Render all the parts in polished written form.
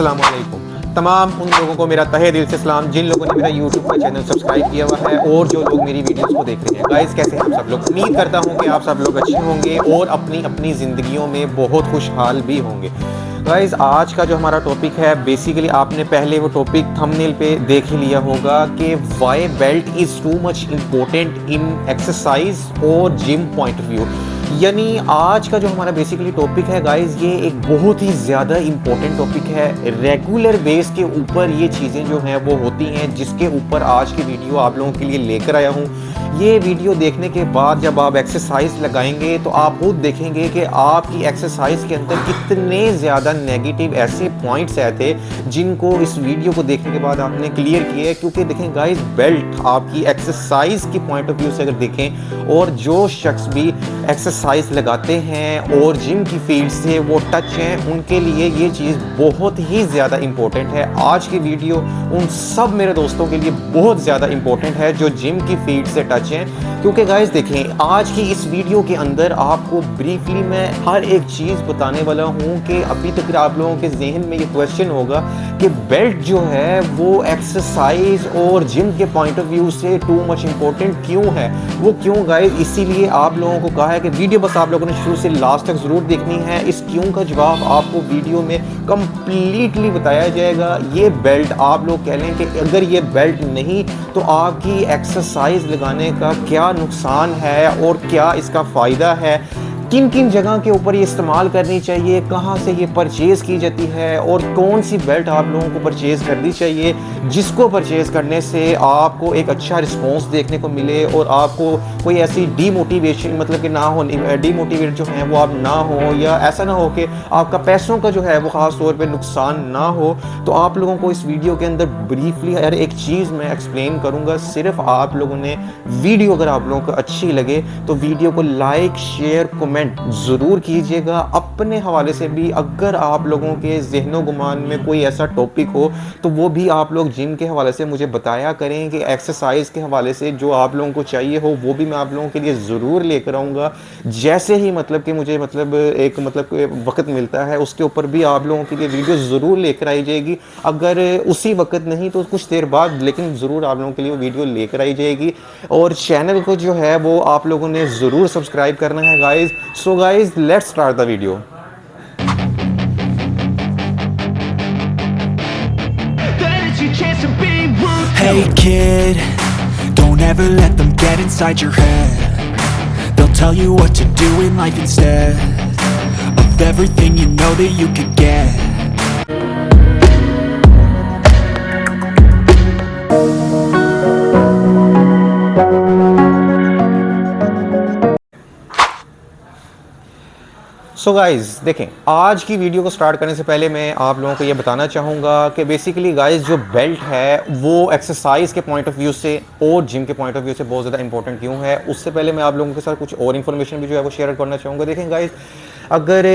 अस्सलामु अलैकुम। तमाम उन लोगों को मेरा तहे दिल से सलाम जिन लोगों ने मेरा यूट्यूब का चैनल सब्सक्राइब किया हुआ है और जो लोग मेरी वीडियोस को देख रहे हैं। गाइस कैसे हैं आप सब लोग? उम्मीद करता हूं कि आप सब लोग अच्छे होंगे और अपनी अपनी ज़िंदगियों में बहुत खुशहाल भी होंगे। गाइस आज का जो हमारा टॉपिक है, बेसिकली आपने पहले वो टॉपिक थंबनेल पे देख ही लिया होगा कि why belt is too much important in exercise और जिम पॉइंट ऑफ व्यू। यानी आज का जो हमारा बेसिकली टॉपिक है गाइस, ये एक बहुत ही ज़्यादा इम्पोर्टेंट टॉपिक है। रेगुलर बेस के ऊपर ये चीज़ें जो हैं वो होती हैं, जिसके ऊपर आज की वीडियो आप लोगों के लिए लेकर आया हूँ। ये वीडियो देखने के बाद जब आप एक्सरसाइज लगाएंगे तो आप खुद देखेंगे कि आपकी एक्सरसाइज के अंदर कितने ज़्यादा नेगेटिव ऐसे पॉइंट्स आए थे जिनको इस वीडियो को देखने के बाद आपने क्लियर किए। क्योंकि देखें गाइस, बेल्ट आपकी एक्सरसाइज की पॉइंट ऑफ व्यू से अगर देखें, और जो शख्स भी एक्सरसाइज लगाते हैं और जिम की फील्ड से वो टच हैं, उनके लिए ये चीज़ बहुत ही ज़्यादा इम्पोर्टेंट है। आज की वीडियो उन सब मेरे दोस्तों के लिए बहुत ज़्यादा इम्पोर्टेंट है जो जिम की फील्ड से टच हैं। क्योंकि गाइस देखें, आज की इस वीडियो के अंदर आपको ब्रीफली मैं हर एक चीज़ बताने वाला हूँ कि अभी तक आप लोगों के जहन में ये क्वेश्चन होगा कि बेल्ट जो है वो एक्सरसाइज और जिम के पॉइंट ऑफ व्यू से टू मच इम्पोर्टेंट क्यों है। वो क्यों गाइस, इसीलिए आप लोगों को कहा है कि वीडियो बस आप लोगों ने शुरू से लास्ट तक ज़रूर देखनी है। इस क्यों का जवाब आपको वीडियो में कंप्लीटली बताया जाएगा। ये बेल्ट आप लोग कह लें कि अगर ये बेल्ट नहीं तो आपकी एक्सरसाइज लगाने का क्या नुकसान है और क्या इसका फ़ायदा है, किन किन जगह के ऊपर ये इस्तेमाल करनी चाहिए, कहाँ से ये परचेज़ की जाती है और कौन सी बेल्ट आप लोगों को परचेज़ करनी चाहिए जिसको परचेज़ करने से आपको एक अच्छा रिस्पॉन्स देखने को मिले और आपको कोई ऐसी डीमोटिवेशन मतलब कि ना हो, डीमोटिवेट जो है वो आप ना हो, या ऐसा ना हो कि आपका पैसों का जो है वो ख़ास तौर पर नुकसान ना हो। तो आप लोगों को इस वीडियो के अंदर ब्रीफली हर एक चीज़ मैं एक्सप्लेन करूँगा। सिर्फ आप लोगों ने वीडियो अगर आप लोगों को अच्छी लगे तो वीडियो को लाइक, शेयर, कमेंट ज़रूर कीजिएगा। अपने हवाले से भी अगर आप लोगों के ज़हनो गुमान में कोई ऐसा टॉपिक हो तो वो भी आप लोग जिम के हवाले से मुझे बताया करें कि एक्सरसाइज के हवाले से जो आप लोगों को चाहिए हो वो भी मैं आप लोगों के लिए ज़रूर लेकर आऊँगा। जैसे ही मतलब कि मुझे वक्त मिलता है उसके ऊपर भी आप लोगों के लिए वीडियो ज़रूर लेकर आई जाएगी। अगर उसी वक्त नहीं तो कुछ देर बाद, लेकिन ज़रूर आप लोगों के लिए वीडियो लेकर आई जाएगी। और चैनल को जो है वो आप लोगों ने ज़रूर सब्सक्राइब करना है guys. So guys, let's start the video. Hey kid, don't ever let them get inside your head. They'll tell you what to do in life instead of everything you know that you could get. So guys देखें, आज की video को start करने से पहले मैं आप लोगों को ये बताना चाहूँगा कि बेसिकली गाइज़ जो बेल्ट है वो एक्सरसाइज के पॉइंट ऑफ व्यू से और जिम के पॉइंट ऑफ व्यू से बहुत ज़्यादा इंपॉर्टेंट क्यों है। उससे पहले मैं आप लोगों के साथ कुछ और इन्फॉर्मेशन भी जो है वो शेयर करना चाहूँगा। देखें गाइज़, अगर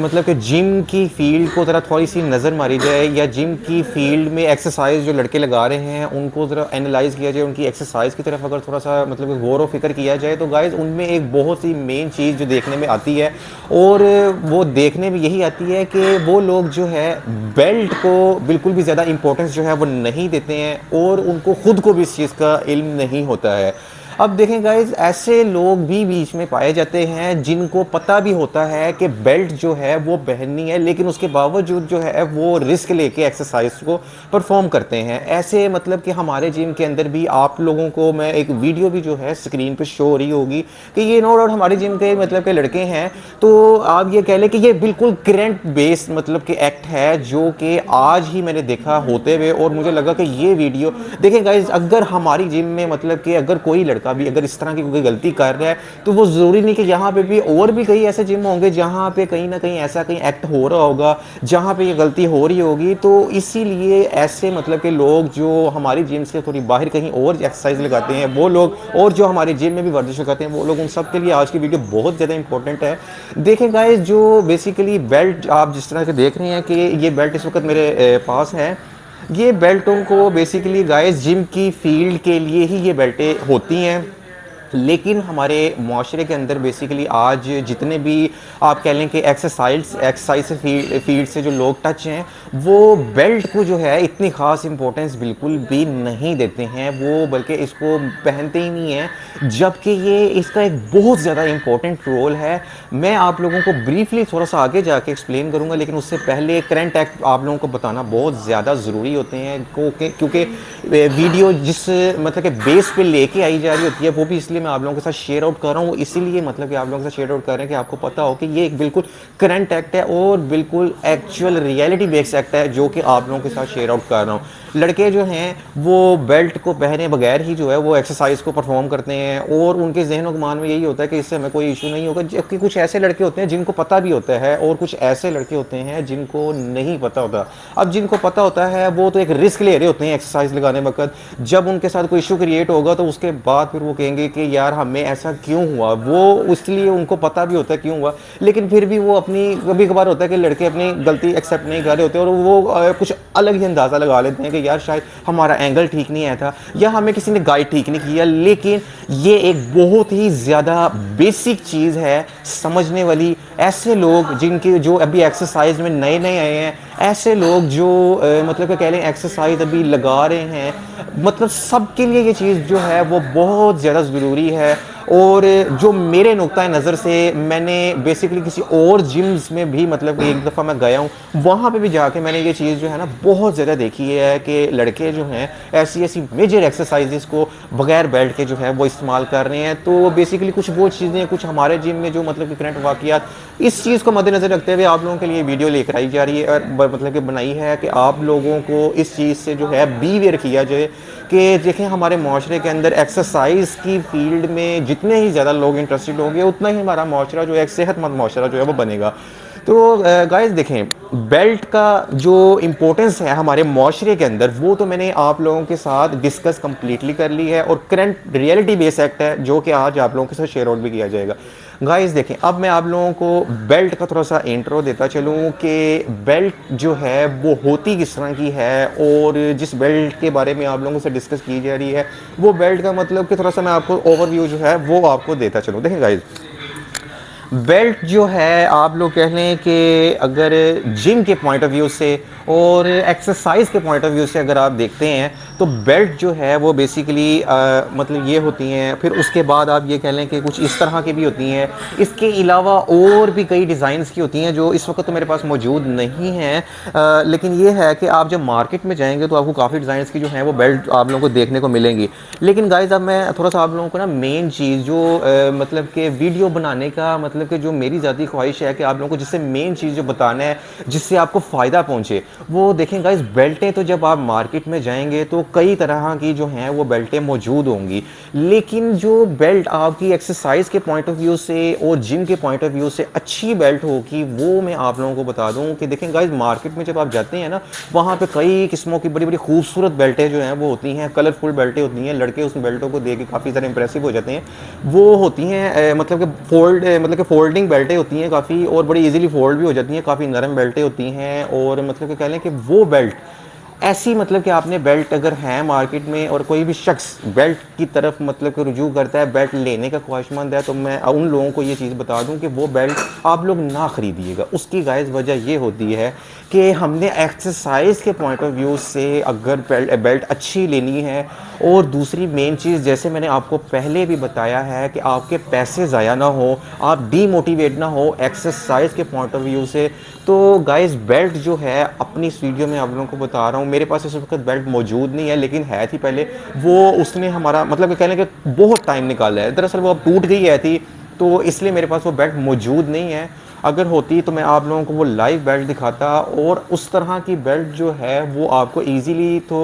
मतलब कि जिम की फील्ड को ज़रा थोड़ी सी नज़र मारी जाए, या जिम की फील्ड में एक्सरसाइज जो लड़के लगा रहे हैं उनको ज़रा एनालाइज़ किया जाए, उनकी एक्सरसाइज की तरफ अगर थोड़ा सा मतलब कि गौर व फिक्र किया जाए, तो गाइज़ उनमें एक बहुत सी मेन चीज़ जो देखने में आती है, और वो देखने में यही आती है कि वो लोग जो है बेल्ट को बिल्कुल भी ज़्यादा इंपॉर्टेंस जो है वो नहीं देते हैं और उनको ख़ुद को भी इस चीज़ का इल्म नहीं होता है। अब देखें गाइज, ऐसे लोग भी बीच में पाए जाते हैं जिनको पता भी होता है कि बेल्ट जो है वो पहननी है, लेकिन उसके बावजूद जो है वो रिस्क लेके एक्सरसाइज को परफॉर्म करते हैं। ऐसे मतलब कि हमारे जिम के अंदर भी आप लोगों को मैं एक वीडियो भी जो है स्क्रीन पे शो हो रही होगी कि ये नो डाउट हमारे जिम के मतलब के लड़के हैं। तो आप ये कह लें कि ये बिल्कुल करंट बेस्ड मतलब कि एक्ट है जो कि आज ही मैंने देखा होते हुए, और मुझे लगा कि ये वीडियो देखें गाइज, अगर हमारी जिम में मतलब कि अगर कोई लड़का भी अगर इस तरह की कोई गलती कर रहा है तो वो ज़रूरी नहीं कि यहाँ पे भी और भी कई ऐसे जिम होंगे जहाँ पे कहीं ना कहीं ऐसा कहीं एक्ट हो रहा होगा जहाँ पे ये गलती हो रही होगी। तो इसीलिए ऐसे मतलब के लोग जो हमारी जिम से थोड़ी बाहर कहीं और एक्सरसाइज लगाते हैं वो लोग, और जो हमारे जिम में भी वर्जिश लगाते हैं वो लोग, उन सब के लिए आज की वीडियो बहुत ज़्यादा इंपॉर्टेंट है। देखें गाइस, जो बेसिकली बेल्ट आप जिस तरह से देख रहे हैं कि ये बेल्ट इस वक्त मेरे पास है, ये बेल्टों को बेसिकली गाइस जिम की फील्ड के लिए ही ये बेल्टें होती हैं। लेकिन हमारे माशरे के अंदर बेसिकली आज जितने भी आप कह लें कि एक्सरसाइज से फील्ड से जो लोग टच हैं, वो बेल्ट को जो है इतनी ख़ास इंपॉर्टेंस बिल्कुल भी नहीं देते हैं, वो बल्कि इसको पहनते ही नहीं हैं, जबकि ये इसका एक बहुत ज़्यादा इंपॉर्टेंट रोल है। मैं आप लोगों को ब्रीफली थोड़ा सा आगे जाके एक्सप्लेन करूँगा, लेकिन उससे पहले करंट एक्ट आप लोगों को बताना बहुत ज़्यादा ज़रूरी होते हैं, क्योंकि वीडियो जिस मतलब कि बेस पे लेके आई जा रही होती है, वो भी इसलिए मैं आप लोगों के साथ शेयर आउट कर रहा हूँ, इसीलिए मतलब कि आप लोगों के साथ शेयर आउट कर रहे हैं कि आपको पता हो कि ये एक बिल्कुल करंट एक्ट है और बिल्कुल एक्चुअल रियलिटी बेस्ड एक्ट है, जो कि आप लोगों के साथ शेयर आउट कर रहा हूँ। लड़के जो हैं वो बेल्ट को पहने बगैर ही जो है वो एक्सरसाइज को परफॉर्म करते हैं, और उनके जहन व गुमान में यही होता है कि इससे हमें कोई इशू नहीं होगा, जबकि कुछ ऐसे लड़के होते हैं जिनको पता भी होता है, और कुछ ऐसे लड़के होते हैं जिनको नहीं पता होता। अब जिनको पता होता है वो तो एक रिस्क ले रहे होते हैं एक्सरसाइज लगाने वक्त, जब उनके साथ कोई इशू क्रिएट होगा तो उसके बाद फिर वो कहेंगे कि यार हमें ऐसा क्यों हुआ, वो इसलिए उनको पता भी होता है क्यों हुआ, लेकिन फिर भी वो अपनी, कभी कभार होता है कि लड़के अपनी गलती एक्सेप्ट नहीं कर रहे होते और वो कुछ अलग ही अंदाज़ा लगा लेते हैं कि यार शायद हमारा एंगल ठीक नहीं आया था या हमें किसी ने गाइड ठीक नहीं किया। लेकिन ये एक बहुत ही ज़्यादा बेसिक चीज़ है समझने वाली। ऐसे लोग जिनके जो अभी एक्सरसाइज में नए नए आए हैं, ऐसे लोग जो मतलब कि कह लें एक्सरसाइज अभी लगा रहे हैं, मतलब सबके लिए ये चीज़ जो है वो बहुत ज़्यादा ज़रूरी है। और जो मेरे नुक्ता नज़र से, मैंने बेसिकली किसी और जिम्स में भी मतलब कि एक दफ़ा मैं गया हूँ, वहाँ पे भी जाके मैंने ये चीज़ जो है ना बहुत ज़्यादा देखी है कि लड़के जो हैं ऐसी ऐसी मेजर एक्सरसाइजेस को बगैर बेल्ट के जो है वो इस्तेमाल कर रहे हैं। तो बेसिकली कुछ वो चीज़ें, कुछ हमारे जिम में जो मतलब कि करंट वाक़ियात, इस चीज़ को मद्देनज़र रखते हुए आप लोगों के लिए वीडियो लेकर आई जा रही है, और मतलब कि बनाई है कि आप लोगों को इस चीज़ से जो है बीवेयर किया जाए कि देखें हमारे माशरे के अंदर एक्सरसाइज की फील्ड में जितने ही ज़्यादा लोग इंटरेस्टेड होंगे, उतना ही हमारा माशरा जो है एक सेहतमंद माशरा जो है वो बनेगा। तो गाइस देखें, बेल्ट का जो इम्पोर्टेंस है हमारे माशरे के अंदर, वो तो मैंने आप लोगों के साथ डिस्कस कम्प्लीटली कर ली है, और करंट रियलिटी बेस एक्ट है जो कि आज आप लोगों के साथ शेयर आउट भी किया जाएगा। गाइस देखें, अब मैं आप लोगों को बेल्ट का थोड़ा सा इंट्रो देता चलूँ कि बेल्ट जो है वो होती किस तरह की है, और जिस बेल्ट के बारे में आप लोगों से डिस्कस की जा रही है, वो बेल्ट का मतलब कि थोड़ा सा मैं आपको ओवरव्यू जो है वो आपको देता चलूँ। देखें गाइस, बेल्ट जो है आप लोग कह लें कि अगर जिम के पॉइंट ऑफ व्यू से और एक्सरसाइज के पॉइंट ऑफ व्यू से अगर आप देखते हैं, तो बेल्ट जो है वो बेसिकली मतलब ये होती हैं। फिर उसके बाद आप ये कह लें कि कुछ इस तरह की भी होती हैं, इसके अलावा और भी कई डिज़ाइंस की होती हैं जो इस वक्त तो मेरे पास मौजूद नहीं हैं, लेकिन ये है कि आप जब मार्केट में जाएंगे तो आपको काफ़ी डिज़ाइंस की जो हैं वो बेल्ट आप लोगों को देखने को मिलेंगी। लेकिन गाइज अब मैं थोड़ा सा आप लोगों को ना मेन चीज़ जो मतलब कि वीडियो बनाने का मतलब कि जो मेरी ज़ाती ख्वाहिश है कि आप लोगों को जिससे मेन चीज़ जो बताना है, जिससे आपको फ़ायदा पहुँचे, वो देखें गाइस। बेल्टें तो जब आप मार्केट में जाएंगे तो कई तरह की जो हैं वो बेल्टें मौजूद होंगी, लेकिन जो बेल्ट आपकी एक्सरसाइज के पॉइंट ऑफ व्यू से और जिम के पॉइंट ऑफ व्यू से अच्छी बेल्ट होगी, वो मैं आप लोगों को बता दूं कि देखें गाइस, मार्केट में जब आप जाते हैं ना, वहाँ पे कई किस्मों की बड़ी बड़ी खूबसूरत बेल्टें जो हैं वो होती हैं, कलरफुल बेल्टें होती हैं। लड़के उस बेल्टों को देख के काफ़ी ज़्यादा इंप्रेसिव हो जाते हैं। वो होती हैं मतलब कि फोल्डिंग बेल्टें होती हैं काफ़ी, और बड़ी ईजिली फोल्ड भी हो जाती हैं, काफ़ी नरम बेल्टें होती हैं। और मतलब कि कह लें कि वो बेल्ट ऐसी, मतलब कि आपने बेल्ट अगर है मार्केट में और कोई भी शख्स बेल्ट की तरफ मतलब कि रुजू करता है, बेल्ट लेने का ख्वाहिशमंद है, तो मैं उन लोगों को ये चीज़ बता दूं कि वो बेल्ट आप लोग ना ख़रीदिएगा। उसकी गाइस वजह ये होती है कि हमने एक्सरसाइज के पॉइंट ऑफ व्यू से अगर बेल्ट अच्छी लेनी है, और दूसरी मेन चीज़ जैसे मैंने आपको पहले भी बताया है कि आपके पैसे ज़ाया ना हो, आप डीमोटिवेट ना हो एक्सरसाइज के पॉइंट ऑफ व्यू से, तो गाइस बेल्ट जो है अपनी इस वीडियो में आप लोगों को बता रहा हूँ। मेरे पास इस वक्त बेल्ट मौजूद नहीं है, लेकिन है थी पहले। वो उसने हमारा मतलब कहने के बहुत टाइम निकाला है। दरअसल वो अब टूट गई है थी, तो इसलिए मेरे पास वो बेल्ट मौजूद नहीं है। अगर होती तो मैं आप लोगों को वो लाइव बेल्ट दिखाता, और उस तरह की बेल्ट जो है वो आपको इजीली तो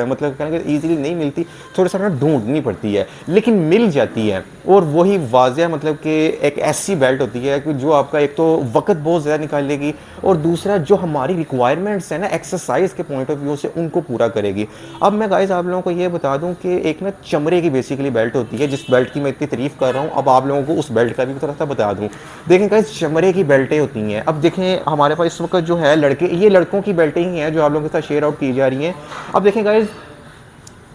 मतलब कहने के इजीली नहीं मिलती, थोड़ा सा ना ढूंढनी पड़ती है, लेकिन मिल जाती है। और वही वाज़ह मतलब कि एक ऐसी बेल्ट होती है कि जो आपका एक तो वक्त बहुत ज़्यादा निकालेगी, और दूसरा जो हमारी रिक्वायरमेंट्स है ना एक्सरसाइज के पॉइंट ऑफ व्यू से, उनको पूरा करेगी। अब मैं गाइस आप लोगों को ये बता दूं कि एक ना चमड़े की बेसिकली बेल्ट होती है, जिस बेल्ट की मैं इतनी तारीफ़ कर रहा हूँ, अब आप लोगों को उस बेल्ट का भी थोड़ा सा बता दूँ। देखें गाइस, चमड़े की बेल्टें होती हैं। अब देखें हमारे पास इस वक्त जो है लड़के, ये लड़कों की बेल्टें ही हैं जो आप लोगों के साथ शेयर आउट की जा रही हैं। अब देखें गाइस,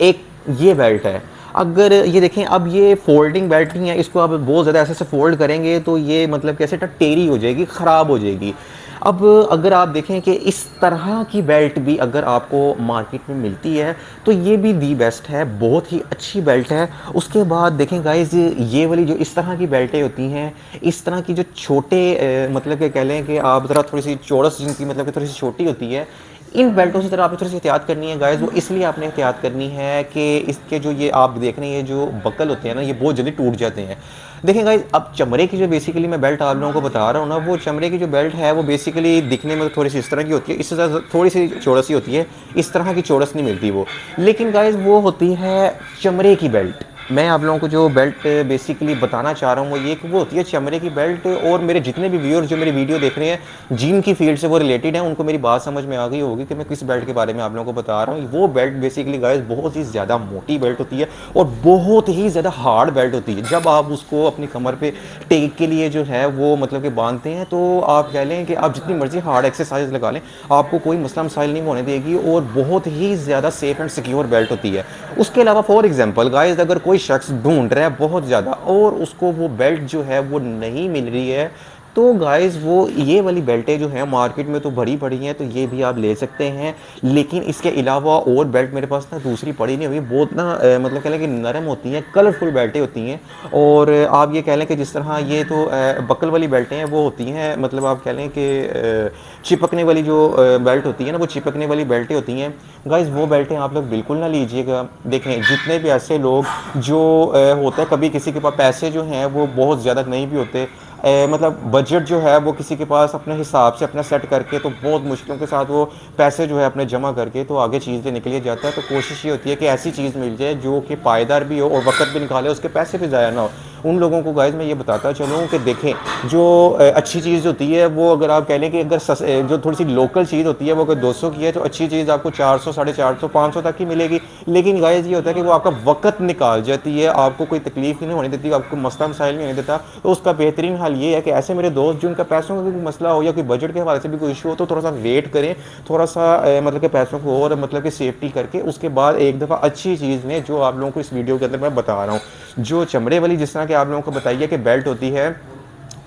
एक ये बेल्ट है। अगर ये देखें, अब ये फोल्डिंग बेल्ट नहीं है, इसको आप बहुत ज़्यादा ऐसे फोल्ड करेंगे तो ये मतलब कैसे टेढ़ी हो जाएगी, ख़राब हो जाएगी। अब अगर आप देखें कि इस तरह की बेल्ट भी अगर आपको मार्केट में मिलती है तो ये भी दी बेस्ट है, बहुत ही अच्छी बेल्ट है। उसके बाद देखें गाइस, ये वाली जो इस तरह की बेल्टें होती हैं, इस तरह की जो छोटे मतलब कि कह लें कि आप ज़रा थोड़ी सी चौड़स जिनकी मतलब कि थोड़ी सी छोटी होती है, इन बेल्टों से ज़रा आपको थोड़ी सी एहतियात करनी है गाइस। वो इसलिए आपने एहतियात करनी है कि इसके जो ये आप देख रहे हैं, ये जो बकल होते हैं ना, ये बहुत जल्दी टूट जाते हैं। देखें गाइस, अब चमड़े की जो बेसिकली मैं बेल्ट आप लोगों को बता रहा हूँ ना, वो चमड़े की जो बेल्ट है वो बेसिकली दिखने में थोड़ी सी इस तरह की होती है, इससे ज़्यादा थोड़ी सी चौड़सी होती है, इस तरह की चौड़स नहीं मिलती वो। लेकिन गाइस वो होती है चमड़े की बेल्ट। मैं आप लोगों को जो बेल्ट बेसिकली बताना चाह रहा हूँ वो ये कि वो होती है चमड़े की बेल्ट। और मेरे जितने भी व्यूअर्स जो मेरी वीडियो देख रहे हैं जिम की फील्ड से वो रिलेटेड हैं, उनको मेरी बात समझ में आ गई होगी कि मैं किस बेल्ट के बारे में आप लोगों को बता रहा हूँ। वो बेल्ट बेसिकली गाइस बहुत ही ज़्यादा मोटी बेल्ट होती है और बहुत ही ज़्यादा हार्ड बेल्ट होती है। जब आप उसको अपनी कमर पे टेक के लिए जो है वो मतलब कि बांधते हैं, तो आप कह लें कि आप जितनी मर्जी हार्ड एक्सरसाइज लगा लें, आपको कोई मसला मसाइल नहीं होने देगी और बहुत ही ज़्यादा सेफ एंड सिक्योर बेल्ट होती है। उसके अलावा फॉर एग्जांपल गाइस, अगर कोई शख्स ढूंढ रहा है बहुत ज़्यादा और उसको वो बेल्ट जो है वो नहीं मिल रही है, तो गाइस वो ये वाली बेल्टें जो हैं मार्केट में तो भरी पड़ी हैं, तो ये भी आप ले सकते हैं। लेकिन इसके अलावा और बेल्ट मेरे पास ना दूसरी पड़ी नहीं हुई, बहुत ना मतलब कह लें कि नरम होती हैं, कलरफुल बेल्टें होती हैं। और आप ये कह लें कि जिस तरह ये तो बकल वाली बेल्टें हैं वो होती हैं, मतलब आप कह लें कि चिपकने वाली जो बेल्ट होती है ना, वो चिपकने वाली बेल्टें होती हैं। गाइस वो बेल्टें आप लोग बिल्कुल ना लीजिएगा। देखें, जितने भी ऐसे लोग जो होता है, कभी किसी के पास पैसे जो हैं वो बहुत ज़्यादा नहीं भी होते, मतलब बजट जो है वो किसी के पास अपने हिसाब से अपना सेट करके तो बहुत मुश्किलों के साथ वो पैसे जो है अपने जमा करके तो आगे चीज़ लेने के लिए जाता है। तो कोशिश ये होती है कि ऐसी चीज़ मिल जाए जो कि पायदार भी हो और वक्त भी निकाले, उसके पैसे भी ज़ाया ना हो। उन लोगों को गाइस मैं ये बताता चलूँ कि देखें, जो अच्छी चीज़ होती है वो अगर आप कह लें कि अगर जो थोड़ी सी लोकल चीज़ होती है वो अगर 200 की है तो अच्छी चीज़ आपको 400, 450, 500 तक ही मिलेगी। लेकिन गाइस ये होता है कि वो आपका वक्त निकाल जाती है, आपको कोई तकलीफ नहीं होने देती, आपको मसला मसाइल नहीं होने देता। तो उसका बेहतरीन हल ये है कि ऐसे मेरे दोस्त जिनका पैसों का कोई मसला हो या कोई बजट के हवाले से भी कोई इशू हो, तो थोड़ा सा वेट करें, थोड़ा सा मतलब कि पैसों को और मतलब कि सेफ्टी करके उसके बाद एक दफ़ा अच्छी चीज़ में जो आप लोगों को इस वीडियो के अंदर मैं बता रहा हूँ, जो चमड़े वाली जिस तरह के आप लोगों को बताइए कि बेल्ट होती है,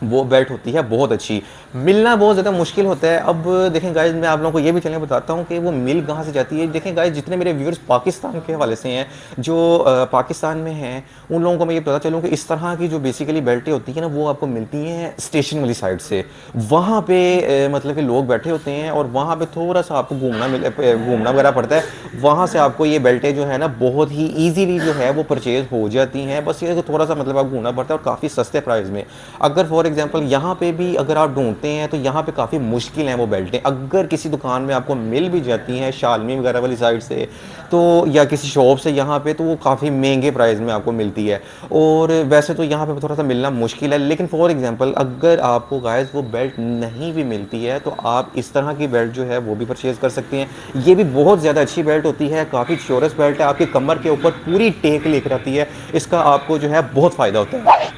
वो बेल्ट होती है बहुत अच्छी। मिलना बहुत ज़्यादा मुश्किल होता है। अब देखें गाइस, मैं आप लोगों को ये भी चलने बताता हूँ कि वो मिल कहाँ से जाती है। देखें गाइस, जितने मेरे व्यूअर्स पाकिस्तान के हवाले से हैं, जो पाकिस्तान में हैं, उन लोगों को मैं ये बताता चलूँ कि इस तरह की जो बेसिकली बेल्टें होती हैं ना, वो आपको मिलती हैं स्टेशन वाली साइड से। वहाँ पे मतलब कि लोग बैठे होते हैं और वहाँ पे थोड़ा सा आपको घूमना वगैरह पड़ता है। वहाँ से आपको ये बेल्टें जो है ना बहुत ही ईजीली जो है वो परचेज़ हो जाती हैं। बस ये थोड़ा सा मतलब आप घूमना पड़ता है और काफ़ी सस्ते प्राइस में। अगर फॉर एग्जांपल यहाँ पे भी अगर आप ढूंढते हैं तो यहाँ पे काफ़ी मुश्किल हैं वो बेल्टें। अगर किसी दुकान में आपको मिल भी जाती हैं शालमी वगैरह वाली साइड से, तो या किसी शॉप से यहाँ पे, तो वो काफ़ी महंगे प्राइस में आपको मिलती है। और वैसे तो यहाँ पे थोड़ा सा मिलना मुश्किल है। लेकिन फॉर एग्जांपल अगर आपको गाइस वो बेल्ट नहीं भी मिलती है तो आप इस तरह की बेल्ट जो है वो भी परचेज़ कर सकते हैं। ये भी बहुत ज़्यादा अच्छी बेल्ट होती है, काफ़ी चौरस बेल्ट है, आपकी कमर के ऊपर पूरी टेक लेकर आती है। इसका आपको जो है बहुत फ़ायदा होता है।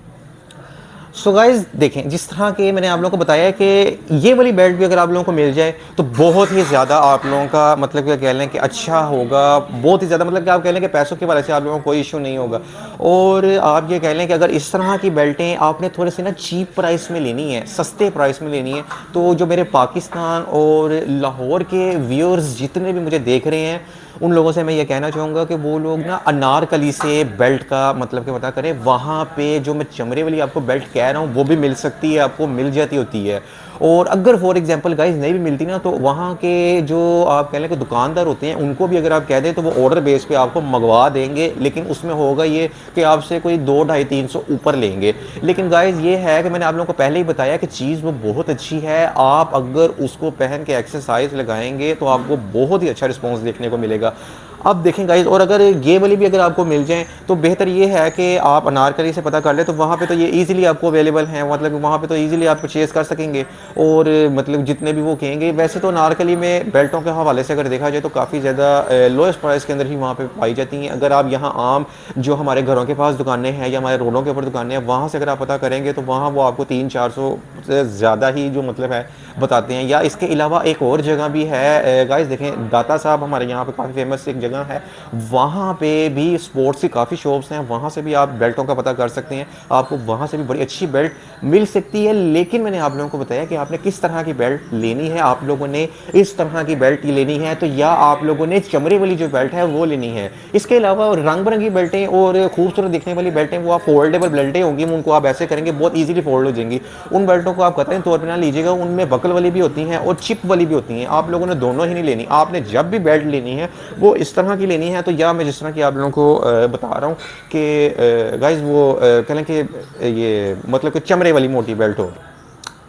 सो गाइज देखें, जिस तरह के मैंने आप लोगों को बताया है कि ये वाली बेल्ट भी अगर आप लोगों को मिल जाए तो बहुत ही ज़्यादा आप लोगों का मतलब क्या कह लें कि अच्छा होगा, बहुत ही ज़्यादा मतलब कि आप कह लें कि पैसों के वाले से आप लोगों को कोई इशू नहीं होगा। और आप ये कह लें कि अगर इस तरह की बेल्टें आपने थोड़े से ना चीप प्राइस में लेनी है, सस्ते प्राइस में लेनी है, तो जो मेरे पाकिस्तान और लाहौर के व्यूअर्स जितने भी मुझे देख रहे हैं, उन लोगों से मैं ये कहना चाहूँगा कि वो लोग ना अनारकली से बेल्ट का मतलब कि पता करें। वहाँ पे जो मैं चमड़े वाली आपको बेल्ट कह रहा हूँ वो भी मिल सकती है, आपको मिल जाती होती है। और अगर फॉर एग्जांपल गाइस नहीं भी मिलती ना, तो वहाँ के जो आप कह लें कि दुकानदार होते हैं उनको भी अगर आप कह दें तो वो ऑर्डर बेस पे आपको मंगवा देंगे। लेकिन उसमें होगा ये कि आपसे कोई 200, 250, 300 ऊपर लेंगे। लेकिन गाइस ये है कि मैंने आप लोगों को पहले ही बताया कि चीज़ वो बहुत अच्छी है। आप अगर उसको पहन के एक्सरसाइज लगाएंगे तो आपको बहुत ही अच्छा रिस्पॉन्स देखने को मिलेगा। अब देखें गाइस, और अगर ये वाली भी अगर आपको मिल जाए तो बेहतर ये है कि आप अनारकली से पता कर ले, तो वहाँ पे तो ये इजीली आपको अवेलेबल हैं, मतलब वहाँ पे तो इजीली आप परचेज़ कर सकेंगे। और मतलब जितने भी वो कहेंगे, वैसे तो अनारकली में बेल्टों के हवाले से अगर देखा जाए तो काफ़ी ज़्यादा लोएस्ट प्राइस के अंदर ही वहाँ पे पाई जाती हैं। अगर आप यहाँ आम जो हमारे घरों के पास दुकानें हैं या हमारे रोडों के ऊपर दुकानें हैं, वहाँ से अगर आप पता करेंगे तो वहाँ वो आपको 300-400 से ज़्यादा ही जो मतलब है बताते हैं। या इसके अलावा एक और जगह भी है गाइस, देखें दाता साहब हमारे यहाँ पर काफ़ी फेमस एक जगह जगह है, वहाँ पे भी स्पोर्ट्स की काफ़ी शॉप्स हैं, वहाँ से भी आप बेल्टों का पता कर सकते हैं, आपको वहाँ से भी बड़ी अच्छी बेल्ट मिल सकती है। लेकिन मैंने आप लोगों को बताया कि आपने किस तरह की बेल्ट लेनी है। आप लोगों ने इस तरह की बेल्ट लेनी है तो या आप लोगों ने चमड़े वाली जो बेल्ट है वो लेनी है। इसके अलावा रंग बिरंगी बेल्टें और खूबसूरत दिखने वाली बेल्टें वो आप फोल्डेबल बेल्टें होंगी, उनको आप ऐसे करेंगे बहुत ईजिली फोल्ड हो जाएंगी। उन बेल्टों को आप कतई तौर पर ना लीजिएगा, उनमें बकल वाली भी होती हैं और चिप वाली भी होती हैं। आप लोगों ने दोनों ही नहीं लेनी। आपने जब भी बेल्ट लेनी है वो इस तरह की लेनी है, तो या मैं जिस तरह की आप लोगों को बता रहा हूँ कि गाइज वो कह लें कि ये मतलब कि चमड़े वाली मोटी बेल्ट हो।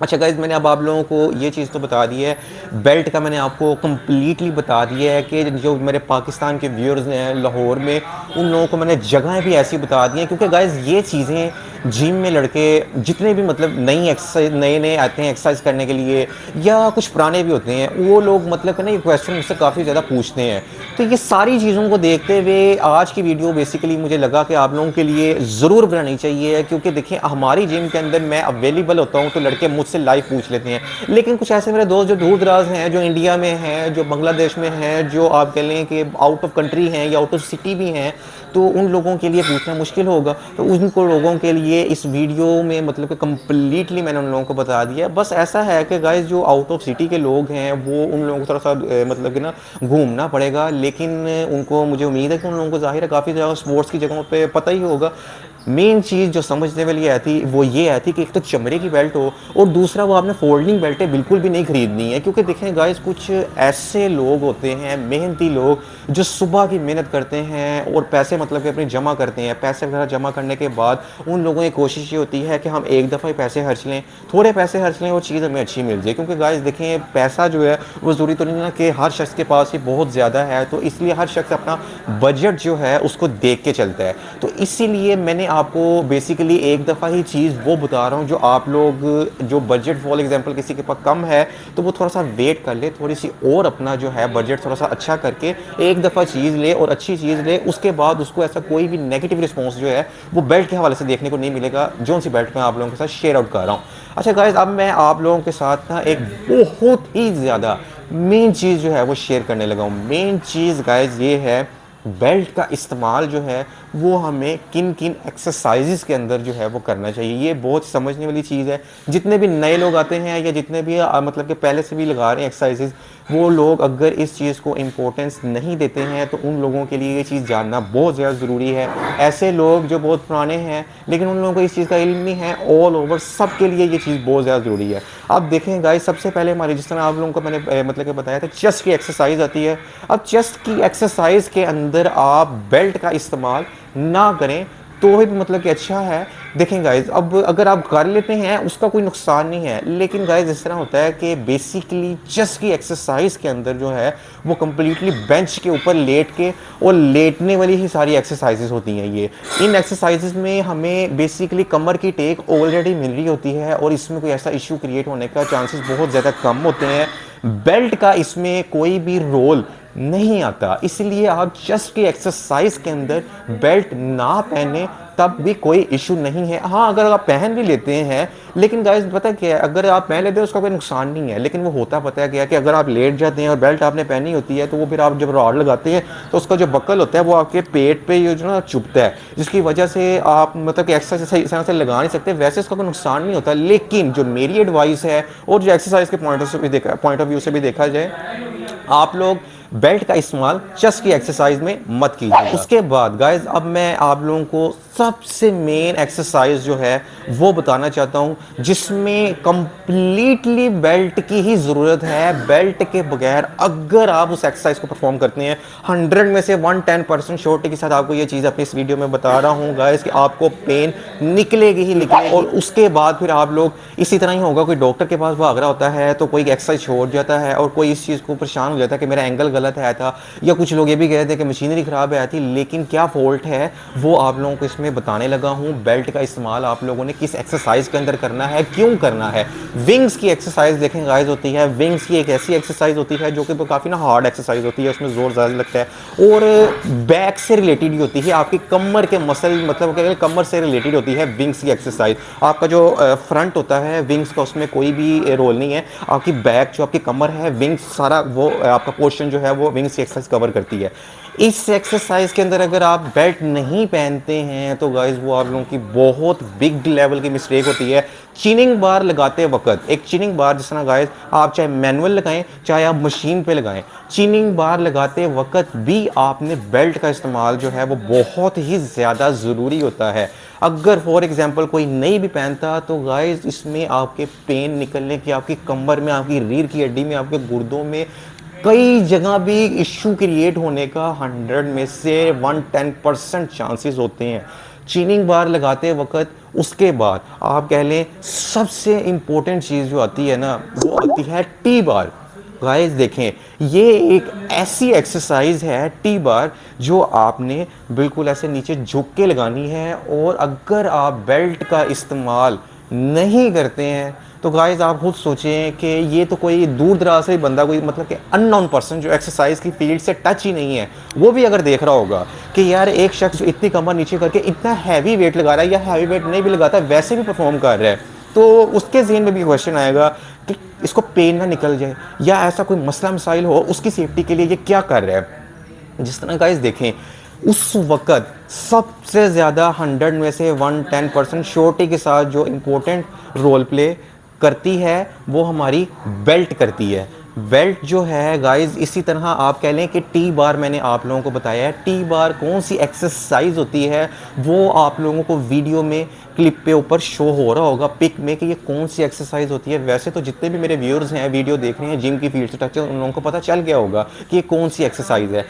अच्छा गाइज, मैंने अब आप लोगों को ये चीज़ तो बता दी है, बेल्ट का मैंने आपको कम्प्लीटली बता दिया है कि जो मेरे पाकिस्तान के व्यूअर्स हैं लाहौर में, उन लोगों को मैंने जगहें भी ऐसी बता दी हैं। क्योंकि गाइज ये चीज़ें जिम में लड़के जितने भी मतलब नई एक्सरसाइज नए आते हैं एक्सरसाइज करने के लिए, या कुछ पुराने भी होते हैं, वो लोग मतलब कि ना ये क्वेश्चन मुझसे काफ़ी ज़्यादा पूछते हैं। तो ये सारी चीज़ों को देखते हुए आज की वीडियो बेसिकली मुझे लगा कि आप लोगों के लिए ज़रूर बनानी चाहिए। क्योंकि देखिए हमारी जिम के अंदर मैं अवेलेबल होता हूँ तो लड़के मुझसे लाइव पूछ लेते हैं, लेकिन कुछ ऐसे मेरे दोस्त जो दूर दराज हैं, जो इंडिया में हैं, जो बांग्लादेश में हैं, जो आप कह लें कि आउट ऑफ कंट्री हैं या आउट ऑफ सिटी भी हैं, तो उन लोगों के लिए पूछना मुश्किल होगा। तो उनको लोगों के लिए इस वीडियो में मतलब कि कम्प्लीटली मैंने उन लोगों को बता दिया। बस ऐसा है कि गाइस जो आउट ऑफ सिटी के लोग हैं वो उन लोगों को थोड़ा सा मतलब कि ना घूमना पड़ेगा, लेकिन उनको मुझे उम्मीद है कि उन लोगों को ज़ाहिर है काफ़ी ज़्यादा स्पोर्ट्स की जगहों पे पता ही होगा। मेन चीज़ जो समझने वाली आती वो ये आती कि एक तो चमड़े की बेल्ट हो और दूसरा वो आपने फोल्डिंग बेल्टें बिल्कुल भी नहीं खरीदनी है। क्योंकि देखें गाइस, कुछ ऐसे लोग होते हैं मेहनती लोग जो सुबह की मेहनत करते हैं और पैसे मतलब कि अपनी जमा करते हैं। पैसे वगैरह जमा करने के बाद उन लोगों की कोशिश ये होती है कि हम एक दफ़ा ही पैसे खर्च लें, थोड़े पैसे खर्च लें और चीज़ हमें अच्छी मिल जाए। क्योंकि गाइस देखें, पैसा जो है वो ज़रूरी तो नहीं ना कि हर शख्स के पास ही बहुत ज़्यादा है, तो इसलिए हर शख्स अपना बजट जो है उसको देख के चलता है। तो इसीलिए मैंने आपको बेसिकली एक दफ़ा ही चीज़ वो बता रहा हूँ जो आप लोग जो बजट फॉर एग्जांपल किसी के पास कम है तो वो थोड़ा सा वेट कर ले, थोड़ी सी और अपना जो है बजट थोड़ा सा अच्छा करके एक दफ़ा चीज़ ले और अच्छी चीज़ ले। उसके बाद उसको ऐसा कोई भी नेगेटिव रिस्पॉन्स जो है वो बेल्ट के हवाले से देखने को नहीं मिलेगा, जो सी बेल्ट मैं आप लोगों के साथ शेयर आउट कर रहा हूँ। अच्छा गाइस, अब मैं आप लोगों के साथ ना एक बहुत ही ज़्यादा मेन चीज़ जो है वो शेयर करने लगा हूँ। मेन चीज़ गाइस ये है, बेल्ट का इस्तेमाल जो है वो हमें किन किन एक्सरसाइजेस के अंदर जो है वो करना चाहिए। ये बहुत समझने वाली चीज़ है। जितने भी नए लोग आते हैं या जितने भी मतलब कि पहले से भी लगा रहे हैं एक्सरसाइजेस, वो लोग अगर इस चीज़ को इम्पोर्टेंस नहीं देते हैं तो उन लोगों के लिए ये चीज़ जानना बहुत ज़्यादा ज़रूरी है। ऐसे लोग जो बहुत पुराने हैं लेकिन उन लोगों को इस चीज़ का इल्म नहीं है, ऑल ओवर सब के लिए ये चीज़ बहुत ज़्यादा ज़रूरी है। अब देखें गाइस, सबसे पहले हमारी जिस तरह आप लोगों को मैंने मतलब कि बताया था चेस्ट की एक्सरसाइज आती है। अब चेस्ट की एक्सरसाइज के अंदर आप बेल्ट का इस्तेमाल ना करें तो ही मतलब कि अच्छा है। देखें गाइज, अब अगर आप कर लेते हैं उसका कोई नुकसान नहीं है, लेकिन गाइज इस तरह होता है कि बेसिकली चेस्ट की एक्सरसाइज के अंदर जो है वो कम्प्लीटली बेंच के ऊपर लेट के और लेटने वाली ही सारी एक्सरसाइजेज होती हैं। ये इन एक्सरसाइजेज में हमें बेसिकली कमर की टेक ऑलरेडी मिल रही होती है और इसमें कोई ऐसा इशू क्रिएट होने का चांसेस बहुत ज़्यादा कम होते हैं। बेल्ट का इसमें कोई भी रोल नहीं आता, इसलिए आप चेस्ट की एक्सरसाइज के अंदर बेल्ट ना पहने तब भी कोई इशू नहीं है। हाँ, अगर आप पहन भी लेते हैं, लेकिन गाइस पता क्या है, अगर आप पहन लेते हैं उसका कोई नुकसान नहीं है, लेकिन वो होता पता है क्या कि अगर आप लेट जाते हैं और बेल्ट आपने पहनी होती है तो वो फिर आप जब रॉड लगाते हैं तो उसका जो बकल होता है वो आपके पेट पे ये जो ना चुभता है, जिसकी वजह से आप मतलब कि एक्सरसाइज सही तरह से लगा नहीं सकते। वैसे इसका कोई नुकसान नहीं होता, लेकिन जो मेरी एडवाइस है और जो एक्सरसाइज के पॉइंट ऑफ व्यू से भी देखा जाए, आप लोग बेल्ट का इस्तेमाल चेस्ट की एक्सरसाइज में मत कीजिए। उसके बाद गाइज, अब मैं आप लोगों को सबसे मेन एक्सरसाइज जो है वो बताना चाहता हूं जिसमें कंप्लीटली बेल्ट की ही ज़रूरत है। बेल्ट के बगैर अगर आप उस एक्सरसाइज को परफॉर्म करते हैं 100 में से 110% श्योरिटी के साथ आपको ये चीज़ अपनी इस वीडियो में बता रहा हूँ गाइज कि आपको पेन निकलेगी ही निकलेगी। और उसके बाद फिर आप लोग इसी तरह ही होगा, कोई डॉक्टर के पास भाग रहा होता है तो कोई एक्सरसाइज छोड़ जाता है और कोई इस चीज़ को परेशान हो जाता है कि मेरा एंगल गलत आया था, या कुछ लोग ये भी कहते हैं कि मशीनरी खराब आया थी। लेकिन क्या फॉल्ट है वो आप लोगों को इसमें बताने लगा हूं। बेल्ट का इस्तेमाल आप लोगों ने किस एक्सरसाइज के अंदर करना है, क्यों करना है। विंग्स की एक्सरसाइज देखें गाइस होती है, विंग्स की एक ऐसी एक्सरसाइज होती है जो कि तो काफ़ी ना हार्ड एक्सरसाइज होती है, उसमें जोर ज़्यादा लगता है और बैक से रिलेटेड ही होती है, आपकी कमर के मसल मतलब कमर से रिलेटेड होती है विंग्स की एक्सरसाइज। आपका जो फ्रंट होता है विंग्स का उसमें कोई भी रोल नहीं है, आपकी बैक जो आपकी कमर है विंग्स सारा वो आपका पोर्शन जो है है वो विंग्स की एक्सरसाइज कवर करती है। इस एक्सरसाइज के अंदर अगर आप बेल्ट नहीं पहनते हैं तो गाइज वो आप लोगों की बहुत बिग लेवल की मिस्टेक होती है। चिनिंग बार लगाते वक्त, एक चिनिंग बार जिस तरह गाइज आप चाहे मैनुअल लगाएं चाहे आप मशीन पे लगाएं, चिनिंग बार लगाते वक्त भी आपने बेल्ट का इस्तेमाल जो है वो बहुत ही ज़्यादा ज़रूरी होता है। अगर फॉर एग्जांपल कोई नहीं भी पहनता तो गाइज इसमें आपके पेन निकलने की, आपकी कमर में, आपकी रीढ़ की हड्डी में, आपके गुर्दों में कई जगह भी इश्यू क्रिएट होने का 100 में से 110% चांसेस होते हैं चिनिंग बार लगाते वक्त। उसके बाद आप कह लें सबसे इम्पोर्टेंट चीज़ जो आती है ना वो आती है टी बार। गाइस देखें, ये एक ऐसी एक्सरसाइज है टी बार जो आपने बिल्कुल ऐसे नीचे झुक के लगानी है, और अगर आप बेल्ट का इस्तेमाल नहीं करते हैं तो गाइस आप खुद सोचें कि ये तो कोई दूर दराज से बंदा, कोई मतलब कि अननोन पर्सन जो एक्सरसाइज की फील्ड से टच ही नहीं है, वो भी अगर देख रहा होगा कि यार एक शख्स जो इतनी कमर नीचे करके इतना हैवी वेट लगा रहा है या हैवी वेट नहीं भी लगाता वैसे भी परफॉर्म कर रहा है, तो उसके जहन में भी क्वेश्चन आएगा कि इसको पेन ना निकल जाए या ऐसा कोई मसला मसाइल हो, उसकी सेफ्टी के लिए ये क्या कर रहा है। जिस तरह गाइस देखें उस वक़्त सबसे ज़्यादा 100 में से 110% श्योरिटी के साथ जो इम्पोर्टेंट रोल प्ले करती है वो हमारी बेल्ट करती है। बेल्ट जो है गाइस इसी तरह आप कह लें कि टी बार मैंने आप लोगों को बताया है। टी बार कौन सी एक्सरसाइज होती है वो आप लोगों को वीडियो में क्लिप पे ऊपर शो हो रहा होगा पिक में कि ये कौन सी एक्सरसाइज होती है। वैसे तो जितने भी मेरे व्यूअर्स हैं वीडियो देख रहे हैं जिम की फील्ड से टच है उन लोगों को पता चल गया होगा कि ये कौन सी एक्सरसाइज है।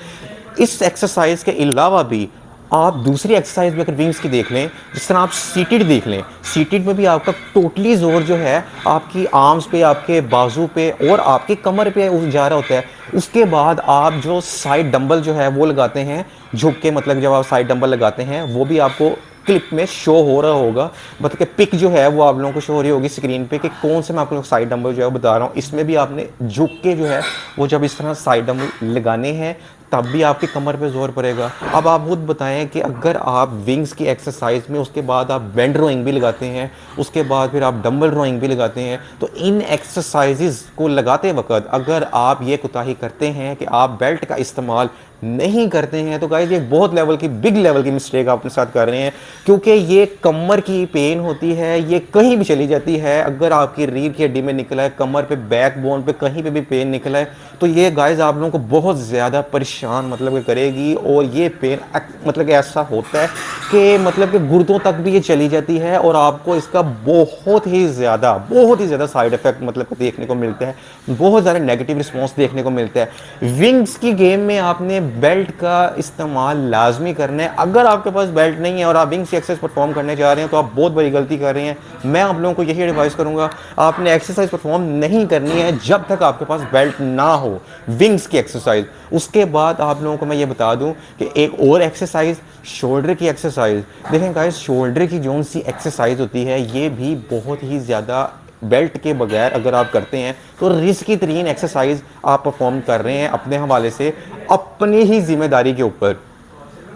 इस एक्सरसाइज के अलावा भी आप दूसरी एक्सरसाइज में अगर विंग्स की देख लें, जिस तरह आप सीटेड देख लें, सीटेड में भी आपका टोटली जोर जो है आपकी आर्म्स पे, आपके बाजू पे और आपकी कमर पे जा रहा होता है। उसके बाद आप जो साइड डंबल जो है वो लगाते हैं झुक के, मतलब जब आप साइड डंबल लगाते हैं वो भी आपको क्लिप में शो हो रहा होगा, मतलब कि पिक जो है वो आप लोगों को शो हो रही होगी स्क्रीन पे कि कौन से मैं आप लोग साइड डंबल जो है वो बता रहा हूँ। इसमें भी आपने झुक के जो है वो जब इस तरह साइड डंबल लगाने हैं तब भी आपकी कमर पे जोर पड़ेगा। अब आप खुद बताएं कि अगर आप विंग्स की एक्सरसाइज में उसके बाद आप बेंड रोइंग भी लगाते हैं, उसके बाद फिर आप डंबल रोइंग भी लगाते हैं, तो इन एक्सरसाइजेस को लगाते वक्त अगर आप ये कोताही करते हैं कि आप बेल्ट का इस्तेमाल नहीं करते हैं तो गाइस ये बहुत लेवल की, बिग लेवल की मिस्टेक आप अपने साथ कर रहे हैं, क्योंकि ये कमर की पेन होती है, ये कहीं भी चली जाती है। अगर आपकी रीढ़ की हड्डी में निकला है, कमर पे, बैक बोन पे, कहीं पे भी पेन निकला है तो ये गाइस आप लोगों को बहुत ज़्यादा परेशान मतलब कि करेगी। और ये पेन मतलब कि ऐसा होता है कि मतलब कि गुर्दों तक भी ये चली जाती है और आपको इसका बहुत ही ज़्यादा साइड इफेक्ट मतलब कि देखने को मिलता है, बहुत ज़्यादा नेगेटिव रिस्पॉन्स देखने को मिलता है। विंग्स की गेम में आपने बेल्ट का इस्तेमाल लाजमी करना है। अगर आपके पास बेल्ट नहीं है और आप विंग्स की एक्सरसाइज परफॉर्म करने जा रहे हैं तो आप बहुत बड़ी गलती कर रहे हैं। मैं आप लोगों को यही एडवाइस करूंगा, आपने एक्सरसाइज परफॉर्म नहीं करनी है जब तक आपके पास बेल्ट ना हो विंग्स की एक्सरसाइज। उसके बाद आप लोगों को मैं ये बता दूं कि एक और एक्सरसाइज शोल्डर की एक्सरसाइज। देखें गाइस, शोल्डर की जो सी एक्सरसाइज होती है ये भी बहुत ही ज़्यादा बेल्ट के बगैर अगर आप करते हैं तो रिस्की तरीन एक्सरसाइज आप परफॉर्म कर रहे हैं अपने हवाले से, अपनी ही जिम्मेदारी के ऊपर।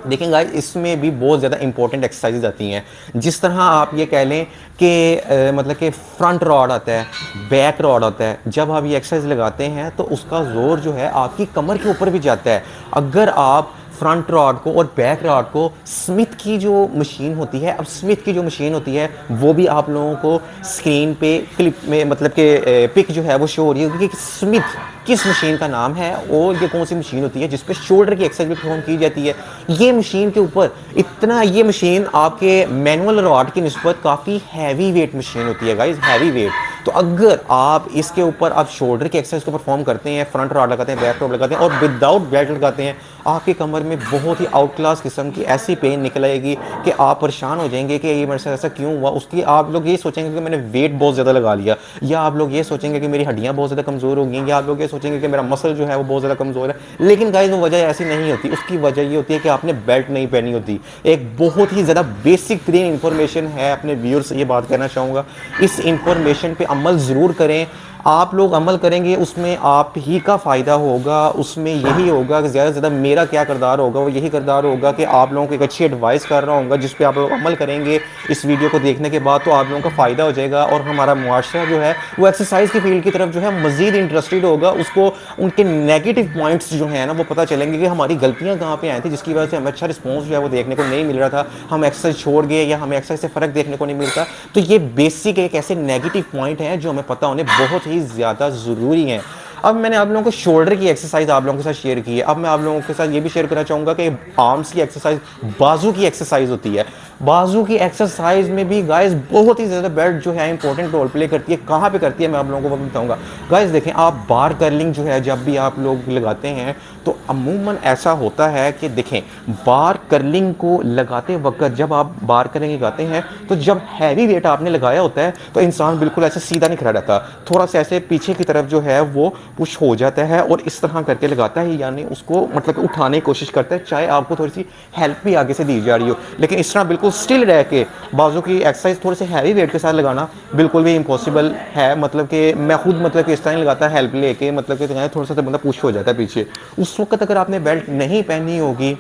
देखें गाइस, इसमें भी बहुत ज़्यादा इंपॉर्टेंट एक्सरसाइज आती हैं। जिस तरह आप ये कह लें कि मतलब कि फ्रंट रॉड आता है, बैक रॉड आता है, जब आप ये एक्सरसाइज लगाते हैं तो उसका जोर जो है आपकी कमर के ऊपर भी जाता है। अगर आप फ्रंट रॉड को और बैक रॉड को, स्मिथ की जो मशीन होती है, अब स्मिथ की जो मशीन होती है वो भी आप लोगों को स्क्रीन पे क्लिप में मतलब कि पिक जो है वो शो हो रही है कि स्मिथ किस मशीन का नाम है और ये कौन सी मशीन होती है जिस पे शोल्डर की एक्सरसाइज भी परफॉर्म की जाती है। ये मशीन के ऊपर इतना, ये मशीन आपके मैनुअल रॉड की निस्बत काफ़ी हैवी वेट मशीन होती है गाइस, हैवी वेट। तो अगर आप इसके ऊपर आप शोल्डर की एक्सरसाइज को परफॉर्म करते हैं, फ्रंट रॉड लगाते हैं, बैक रॉड लगाते हैं और विदाउट बेल्ट लगाते हैं, आपकी कमर में बहुत ही आउट क्लास किस्म की ऐसी पेन निकल आएगी कि आप परेशान हो जाएंगे कि ये मेरे साथ ऐसा क्यों हुआ। उसकी आप लोग ये सोचेंगे कि मैंने वेट बहुत ज़्यादा लगा लिया, या आप लोग ये सोचेंगे कि मेरी हड्डियाँ बहुत ज़्यादा कमज़ोर हो गई, या आप लोग ये सोचेंगे कि मेरा मसल जो है वो बहुत ज़्यादा कमज़ोर है। लेकिन गाइस वो वजह ऐसी नहीं होती, उसकी वजह ये होती है कि आपने बेल्ट नहीं पहनी होती। एक बहुत ही ज़्यादा बेसिक तरीन इन्फॉर्मेशन है, अपने व्यूअर्स से ये बात कहना चाहूँगा, इस इंफॉर्मेशन पर अमल ज़रूर करें। आप लोग अमल करेंगे उसमें आप ही का फ़ायदा होगा, उसमें यही होगा कि ज़्यादा से ज़्यादा मेरा क्या किरदार होगा, वो यही किरदार होगा कि आप लोगों को एक अच्छी एडवाइस कर रहा हूँ जिस पे आप लोग अमल करेंगे इस वीडियो को देखने के बाद, तो आप लोगों का फ़ायदा हो जाएगा और हमारा मुआशरा जो है वो एक्सरसाइज की फील्ड की तरफ जो है मज़ीद इंटरेस्टेड होगा। उसको उनके नेगेटिव पॉइंट्स जो हैं ना वो पता चलेंगे कि हमारी गलतियाँ कहाँ पे आई थी जिसकी वजह से हमें अच्छा रिस्पॉन्स जो है वो देखने को नहीं मिल रहा था, हम एक्सरसाइज छोड़ गए या हमें एक्सरसाइज से फ़र्क देखने को नहीं मिलता। तो ये बेसिक एक ऐसे नेगेटिव पॉइंट हैं जो हमें पता होने बहुत ही ज़्यादा ज़रूरी हैं। अब मैंने आप लोगों को शोल्डर की एक्सरसाइज आप लोगों के साथ शेयर की है, अब मैं आप लोगों के साथ ये भी शेयर करना चाहूँगा कि आर्म्स की एक्सरसाइज, बाजू की एक्सरसाइज होती है। बाजू की एक्सरसाइज में भी गाइस बहुत ही ज़्यादा बेल्ट जो है इंपॉर्टेंट रोल प्ले करती है। कहाँ पे करती है मैं आप लोगों को बताऊँगा। गाइस देखें, आप बार कर्लिंग जो है जब भी आप लोग लगाते हैं तो अमूमन ऐसा होता है कि देखें, बार कर्लिंग को लगाते वक्त जब आप बार कर्लिंग लगाते हैं तो जब हैवी वेट आपने लगाया होता है तो इंसान बिल्कुल ऐसे सीधा नहीं खड़ा रहता, थोड़ा सा ऐसे पीछे की तरफ जो है वो पुश हो जाता है और इस तरह करके लगाता है, यानी उसको मतलब उठाने की कोशिश करता है, चाहे आपको थोड़ी सी हेल्प भी आगे से दी जा रही हो। लेकिन इस तरह बिल्कुल स्टिल रह के बाजू की एक्सरसाइज थोड़े से हैवी वेट के साथ लगाना बिल्कुल भी इम्पॉसिबल है। मतलब कि मैं खुद मतलब कि इस तरह लगाता है हेल्प लेके, मतलब कि थोड़ा सा मतलब पुश हो जाता है पीछे। उस वक्त अगर आपने बेल्ट नहीं पहनी होगी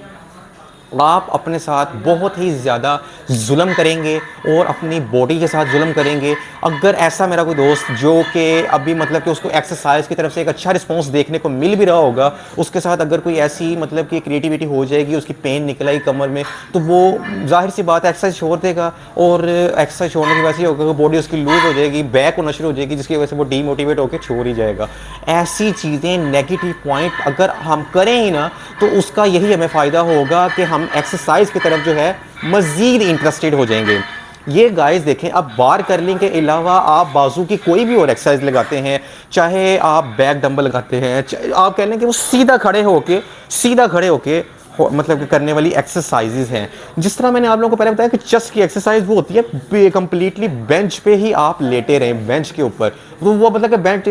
आप अपने साथ बहुत ही ज़्यादा जुल्म करेंगे और अपनी बॉडी के साथ जुल्म करेंगे। अगर ऐसा मेरा कोई दोस्त जो कि अभी मतलब कि उसको एक्सरसाइज की तरफ से एक अच्छा रिस्पांस देखने को मिल भी रहा होगा, उसके साथ अगर कोई ऐसी मतलब कि क्रिएटिविटी हो जाएगी, उसकी पेन निकल आई कमर में, तो वो जाहिर सी बात है एक्सरसाइज छोड़ देगा और एक्सरसाइज छोड़ने की वजह से होगा कि बॉडी उसकी लूज हो जाएगी, बैक होना शुरू हो जाएगी, जिसकी वजह से वो डीमोटिवेट होकर छोड़ ही जाएगा। ऐसी चीज़ें नेगेटिव पॉइंट अगर हम करें ही ना तो उसका यही हमें फ़ायदा होगा कि हम एक्सरसाइज की तरफ जो है मज़ीद इंटरेस्टेड हो जाएंगे। ये गाइस देखें, अब बार कर्लिंग के अलावा आप बाजू की कोई भी और एक्सरसाइज लगाते हैं, चाहे आप बैक डंबल लगाते हैं, आप कह लें कि वो सीधा खड़े होके मतलब कि करने वाली एक्सरसाइजेज हैं। जिस तरह मैंने आप लोगों को पहले बताया कि चेस्ट की एक्सरसाइज वो होती है कंप्लीटली बेंच पे ही आप लेटे रहें, बेंच के ऊपर, तो वो मतलब कि बेंच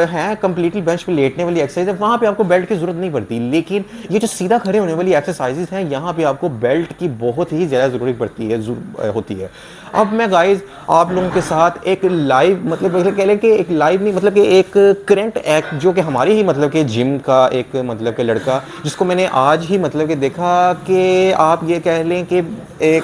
है कंप्लीटली बेंच पे लेटने वाली एक्सरसाइज है, वहाँ पे आपको बेल्ट की जरूरत नहीं पड़ती। लेकिन ये जो सीधा खड़े होने वाली एक्सरसाइजेज हैं यहाँ पे आपको बेल्ट की बहुत ही ज़्यादा ज़रूरत पड़ती है होती है। अब मैं गाइज आप लोगों के साथ एक लाइव मतलब कह लें कि एक लाइव नहीं मतलब कि एक करंट एक्ट जो कि हमारी ही मतलब कि जिम का एक मतलब कि लड़का जिसको मैंने आज ही मतलब कि देखा कि आप ये कह लें कि एक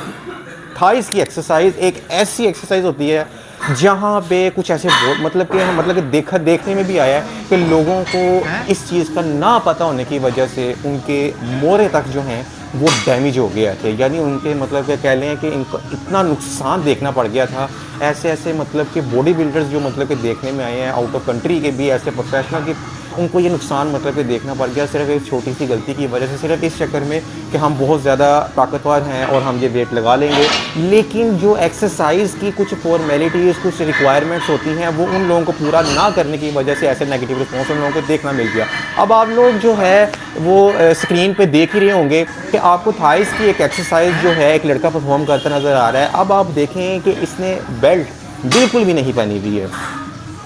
थाइस की एक्सरसाइज एक ऐसी एक्सरसाइज होती है जहाँ पे कुछ ऐसे मतलब कि देखने में भी आया है कि लोगों को इस चीज़ का ना पता होने की वजह से उनके मोरे तक जो हैं वो डैमेज हो गया थे, यानी उनके मतलब कि कह लें कि इनको इतना नुकसान देखना पड़ गया था। ऐसे मतलब कि बॉडी बिल्डर्स जो मतलब कि देखने में आए हैं आउट ऑफ कंट्री के भी ऐसे प्रोफेशनल की, उनको ये नुकसान मतलब कि देखना पड़ गया सिर्फ एक छोटी सी गलती की वजह से, सिर्फ इस चक्कर में कि हम बहुत ज़्यादा ताकतवर हैं और हम ये वेट लगा लेंगे। लेकिन जो एक्सरसाइज की कुछ फॉर्मेलिटीज़ कुछ रिक्वायरमेंट्स होती हैं वो उन लोगों को पूरा ना करने की वजह से ऐसे नेगेटिव रिस्पॉन्स उन लोगों को देखना मिल गया। अब आप लोग जो है वो स्क्रीन पे देख ही रहे होंगे कि आपको थाइस की एक एक्सरसाइज जो है एक लड़का परफॉर्म करता नज़र आ रहा है। अब आप देखें कि इसने बेल्ट बिल्कुल भी नहीं पहनी हुई है,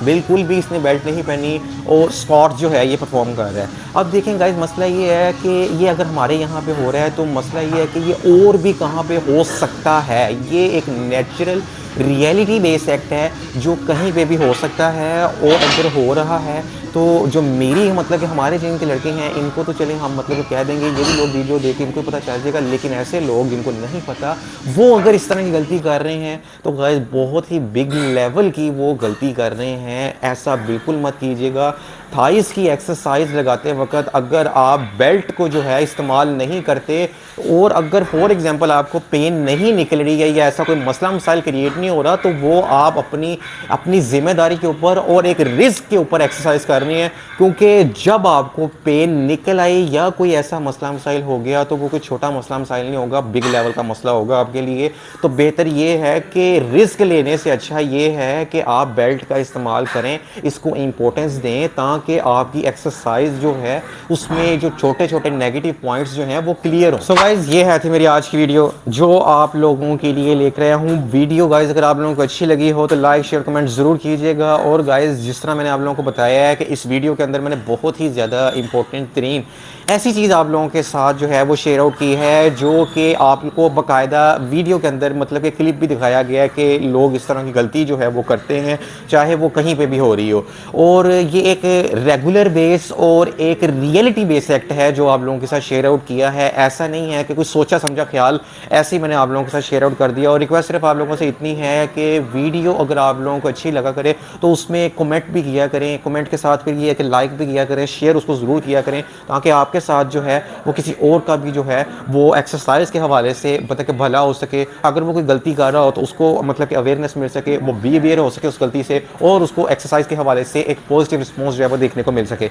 बिल्कुल भी इसने बेल्ट नहीं पहनी और स्क्वाट जो है ये परफॉर्म कर रहा है। अब देखें गाइस, मसला ये है कि ये अगर हमारे यहाँ पे हो रहा है तो मसला ये है कि ये और भी कहाँ पे हो सकता है। ये एक नेचुरल रियलिटी बेस एक्ट है जो कहीं पे भी हो सकता है और अगर हो रहा है तो जो मेरी मतलब कि हमारे जिनके लड़के हैं इनको तो चलें हम मतलब कह देंगे, ये भी लोग वीडियो देख के इनको पता चल जाएगा। लेकिन ऐसे लोग जिनको नहीं पता वो अगर इस तरह की गलती कर रहे हैं तो गाइस बहुत ही बिग लेवल की वो गलती कर रहे हैं। ऐसा बिल्कुल मत कीजिएगा। थाइस की एक्सरसाइज लगाते वक्त अगर आप बेल्ट को जो है इस्तेमाल नहीं करते और अगर फॉर एग्जांपल आपको पेन नहीं निकल रही है या ऐसा कोई मसला मसाइल क्रिएट नहीं हो रहा तो वो आप अपनी जिम्मेदारी के ऊपर और एक रिस्क के ऊपर एक्सरसाइज करनी है। क्योंकि जब आपको पेन निकल आई या कोई ऐसा मसला मसाइल हो गया तो वो कोई छोटा मसला मसाइल नहीं होगा, बिग लेवल का मसला होगा आपके लिए। तो बेहतर ये है कि रिस्क लेने से अच्छा ये है कि आप बेल्ट का इस्तेमाल करें, इसको इम्पोर्टेंस दें, ताकि ताकि आपकी एक्सरसाइज जो है उसमें जो छोटे छोटे नेगेटिव पॉइंट्स जो हैं वो क्लियर हो। सो गाइज ये है थी मेरी आज की वीडियो जो आप लोगों के लिए लेकर आया हूँ। वीडियो गाइज अगर आप लोगों को अच्छी लगी हो तो लाइक शेयर कमेंट ज़रूर कीजिएगा। और गाइज जिस तरह मैंने आप लोगों को बताया है कि इस वीडियो के अंदर मैंने बहुत ही ज़्यादा इंपॉर्टेंट तरीन ऐसी चीज़ आप लोगों के साथ जो है वो शेयर आउट की है, जो कि आपको बाकायदा वीडियो के अंदर मतलब कि क्लिप भी दिखाया गया है कि लोग इस तरह की गलती जो है वो करते हैं, चाहे वो कहीं पे भी हो रही हो। और ये एक रेगुलर बेस और एक रियलिटी बेस एक्ट है जो आप लोगों के साथ शेयर आउट किया है। ऐसा नहीं है कि कुछ सोचा समझा ख्याल, ऐसे ही मैंने आप लोगों के साथ शेयर आउट कर दिया। और रिक्वेस्ट सिर्फ आप लोगों से इतनी है कि वीडियो अगर आप लोगों को अच्छी लगा करे तो उसमें कमेंट भी किया करें, कमेंट के साथ फिर ये कि लाइक भी किया करें, शेयर उसको ज़रूर किया करें, ताकि आपके साथ जो है वो किसी और का भी जो है वो एक्सरसाइज के हवाले से मतलब कि भला हो सके। अगर वो कोई गलती कर रहा हो तो उसको मतलब कि अवेयरनेस मिल सके, वो बी अवेयर हो सके उस गलती से, और उसको एक्सरसाइज के हवाले से एक पॉजिटिव रिस्पॉन्स जो है वो देखने को मिल सके।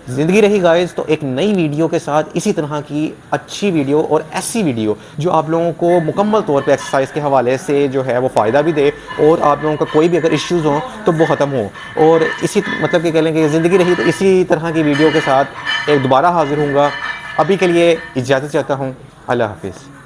ज़िंदगी रही गाइज तो एक नई वीडियो के साथ इसी तरह की अच्छी वीडियो और ऐसी वीडियो जो आप लोगों को मुकम्मल तौर पर एक्सरसाइज के हवाले से जो है वो फ़ायदा भी दे और आप लोगों का कोई भी अगर इश्यूज़ हों तो वो ख़त्म हो। और इसी मतलब कि कह लें कि ज़िंदगी रही तो इसी तरह की वीडियो के साथ एक दोबारा हाजिर हूँगा। अभी के लिए इजाज़त चाहता हूँ। अल्लाह हाफिज़।